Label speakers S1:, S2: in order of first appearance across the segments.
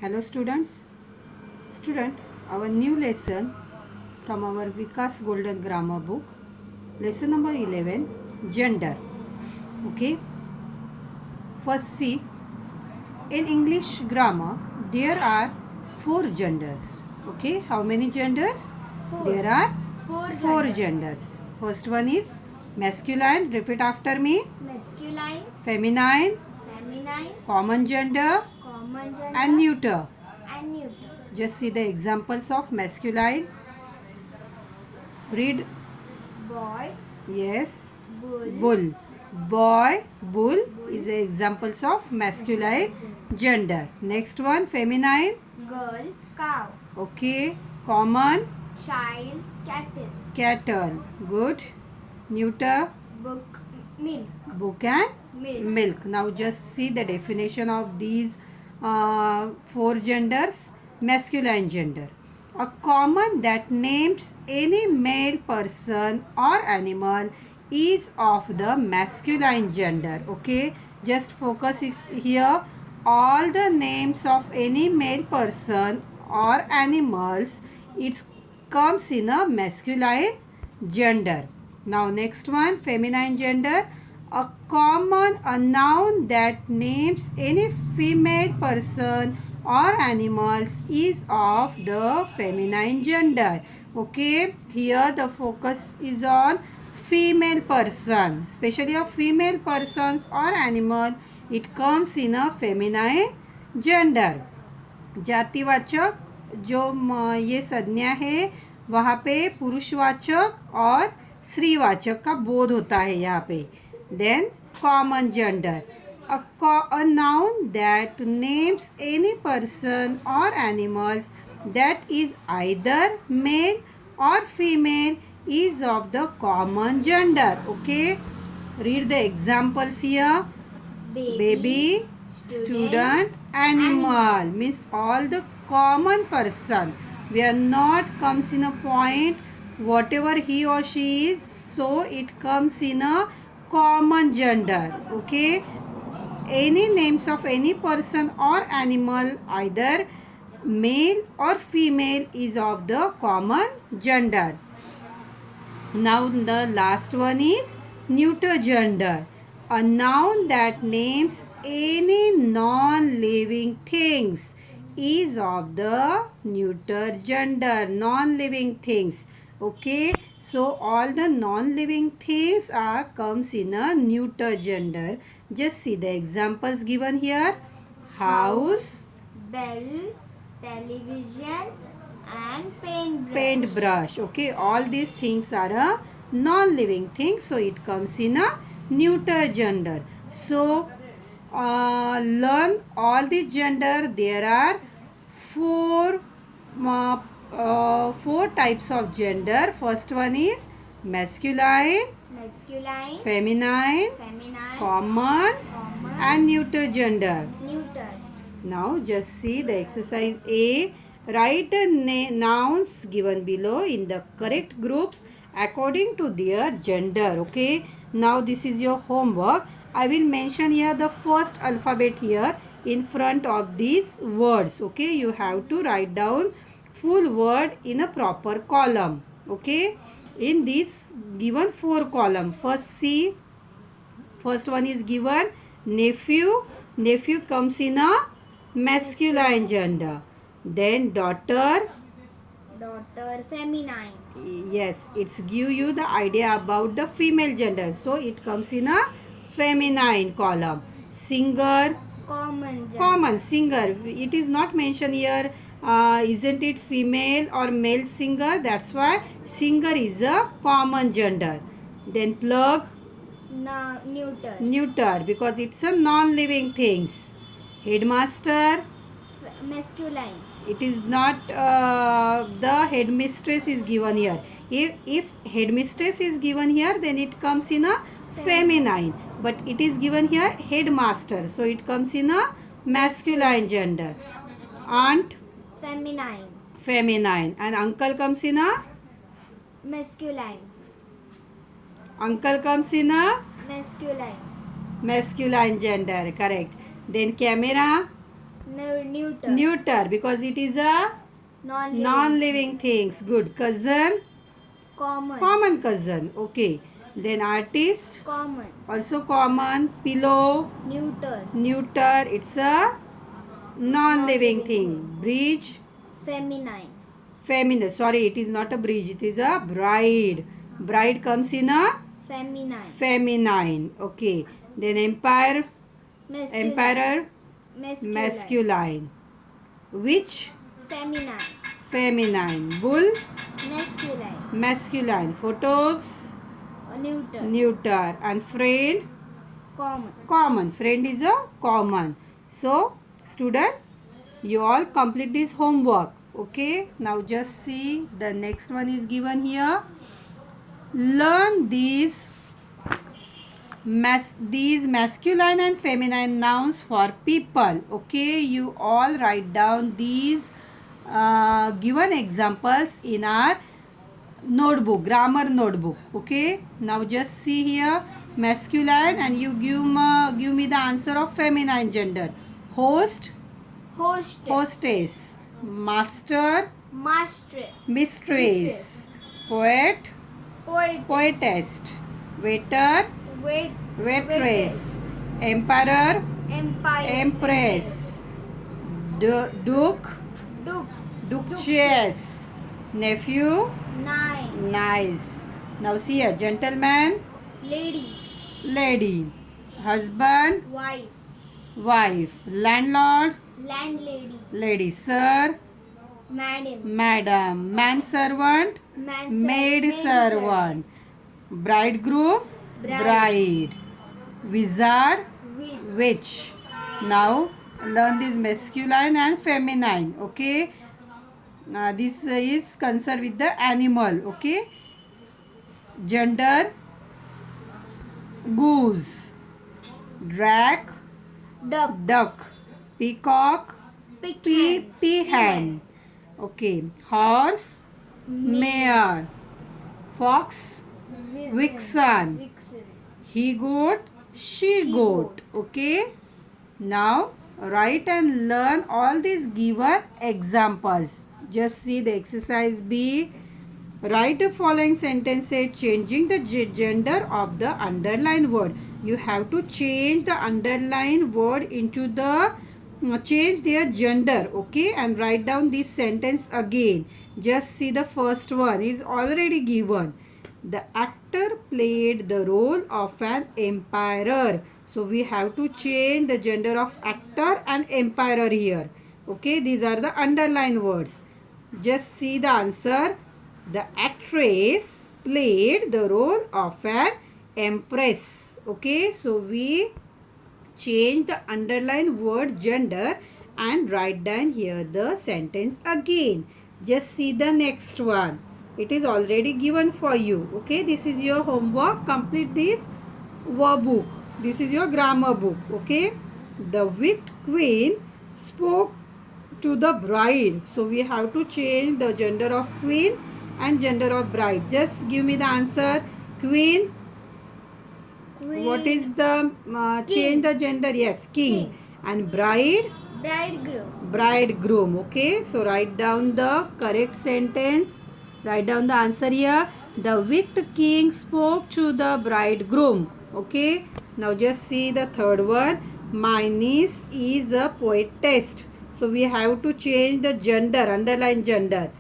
S1: Hello student, our new lesson from our Vikas Golden Grammar book, lesson number 11, gender. Okay, first see, in English grammar there are 4 genders. Okay, how many genders?
S2: Four.
S1: There are
S2: Four
S1: 4
S2: genders.
S1: genders. First one is masculine, repeat after me,
S2: Masculine,
S1: feminine,
S2: feminine,
S1: common gender
S2: common gender,
S1: and neuter.
S2: and neuter.
S1: Just see the examples of masculine. Read.
S2: Boy,
S1: Yes.
S2: bull,
S1: Bull. Boy, bull is the examples of masculine gender. Next one, feminine.
S2: girl, cow,
S1: Okay. Common,
S2: child, cattle,
S1: cattle. Good. Neuter,
S2: book, milk,
S1: book and
S2: milk.
S1: milk. Now just see the definition of these 4 genders. Masculine gender, a common that names any male person or animal is of the masculine gender. Okay, just focus here. All the names of any male person or animals, it comes in a masculine gender. Now next one, feminine gender, a common noun that names any female person or animals is of the feminine gender. Okay, here the focus is on female person, especially of female persons or animal, it comes in a feminine gender. जातिवाचक जो ये संज्ञा है वहाँ पे पुरुषवाचक और स्त्रीवाचक का बोध होता है यहाँ पे. Then common gender, a noun that names any person or animals that is either male or female is of the common gender. Okay, read the examples here. Baby, student, animal means all the common person. We are not comes in a point whatever he or she is, so it comes in a common gender. Okay, any names of any person or animal either male or female is of the common gender. Now the last one is neuter gender, a noun that names any non-living things is of the neuter gender. Non-living things. Okay, so all the non-living things are comes in a neuter gender. Just see the examples given here. House,
S2: bell, television, and
S1: paintbrush. Okay, all these things are a non-living thing, so it comes in a neuter gender. So learn all the gender. There are four types of gender. First one is masculine, feminine, common and neuter gender.
S2: neuter.
S1: Now just see the exercise A. Write nouns given below in the correct groups according to their gender. Okay, now this is your homework. I will mention here the first alphabet here in front of these words. Okay, you have to write down full word in a proper column. Okay, in this given 4 column, first see, first one is given nephew. Nephew comes in a masculine gender. Then daughter,
S2: Feminine.
S1: yes, it's give you the idea about the female gender, so it comes in a feminine column. Singer, common singer, it is not mentioned here, isn't it female or male singer, that's why singer is a common gender. Then plug, neuter because it's a non-living things. Headmaster,
S2: Masculine.
S1: it is not the headmistress is given here. If headmistress is given here, then it comes in a feminine, but it is given here headmaster, so it comes in a masculine gender. Aunt, feminine, and uncle comes in a
S2: Masculine.
S1: uncle comes in a
S2: Masculine.
S1: masculine gender, correct. Then camera,
S2: Neuter.
S1: Neuter, because it is a
S2: Non-living.
S1: non-living things. Good. Cousin,
S2: Common.
S1: common cousin. Okay. Then artist,
S2: Common.
S1: also common. Pillow,
S2: Neuter.
S1: neuter, it's a non-living thing. Bridge,
S2: Feminine.
S1: feminine. Sorry, it is not a bridge, it is a bride. Bride comes in a
S2: Feminine.
S1: feminine. Okay. Then empire,
S2: Masculine.
S1: emperor,
S2: Masculine.
S1: masculine. Witch,
S2: Feminine.
S1: feminine. Bull,
S2: Masculine.
S1: masculine. Photos,
S2: Neuter.
S1: neuter. And friend,
S2: Common.
S1: common. Friend is a common. So student, you all complete this homework. Okay, now just see the next one is given here. Learn these masculine and feminine nouns for people. Okay, you all write down these given examples in our notebook, grammar notebook. Okay, now just see here masculine, and you give me the answer of feminine gender. Host,
S2: Hostess.
S1: hostess. Master,
S2: Mistress.
S1: mistress. Poet,
S2: Poet.
S1: poetess. Waiter,
S2: Wait.
S1: waitress. Emperor,
S2: Empire.
S1: empress. Duke,
S2: Duke.
S1: duchess. Nephew,
S2: Nine.
S1: nice. Now see a gentleman,
S2: Lady.
S1: lady. Husband,
S2: Wife.
S1: wife. Landlord,
S2: Landlady.
S1: lady. Sir,
S2: Madam.
S1: madam. Manservant, maid servant. Bridegroom, bride. Wizard, witch. Now learn this masculine and feminine. Okay, this is concerned with the animal. Okay, gender, goose. Drake,
S2: Duck.
S1: duck. Peacock,
S2: Pecan.
S1: peahen. Okay, horse, mare. Fox, vixen.
S2: Vixen.
S1: He goat, she goat. Okay, now write and learn all these given examples. Just see the exercise B. Write the following sentences changing the gender of the underlined word. You have to change the underlined word into the change their gender. Okay, and write down this sentence again. Just see the first one is already given. The actor played the role of an emperor. So we have to change the gender of actor and emperor here. Okay, these are the underlined words. Just see the answer. The actress played the role of an empress. Okay, so we change the underlined word gender and write down here the sentence again. Just see the next one. It is already given for you. Okay, this is your homework. Complete this workbook. This is your grammar book. Okay, the wicked queen spoke to the bride. So we have to change the gender of queen and gender of bride. Just give me the answer. Queen. What is the change the gender? Yes, king. And bride,
S2: Bridegroom.
S1: bridegroom. Okay, so write down the correct sentence. Write down the answer here. The wicked king spoke to the bridegroom. Okay, now just see the third one. My niece is a poetess. So we have to change the gender, underline gender.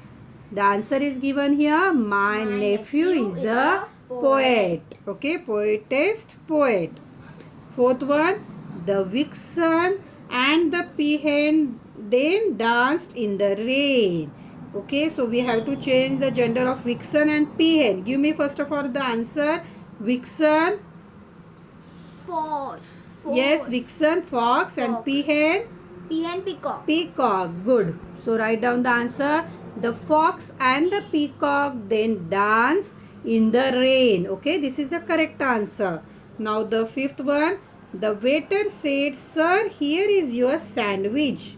S1: The answer is given here. My nephew is a poet. Okay, poetess, poet. Fourth one, the vixen and the peahen then danced in the rain. Okay, so we have to change the gender of vixen and peahen. Give me first of all the answer. Vixen,
S2: Fox.
S1: yes, vixen, fox, and
S2: Fox.
S1: peahen,
S2: Peahen, peacock.
S1: peacock. Good. So write down the answer. The fox and the peacock then dance in the rain. Okay, this is the correct answer. Now the fifth one. The waiter said, "Sir, here is your sandwich."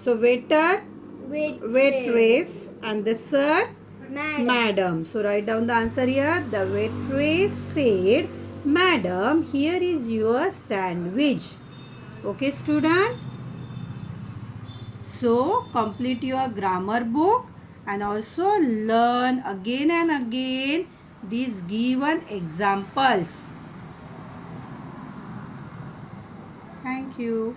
S1: So waiter, waitress, and the sir, madam. So write down the answer here. The waitress said, "Madam, here is your sandwich." Okay, student. So complete your grammar book and also learn again and again these given examples. Thank you.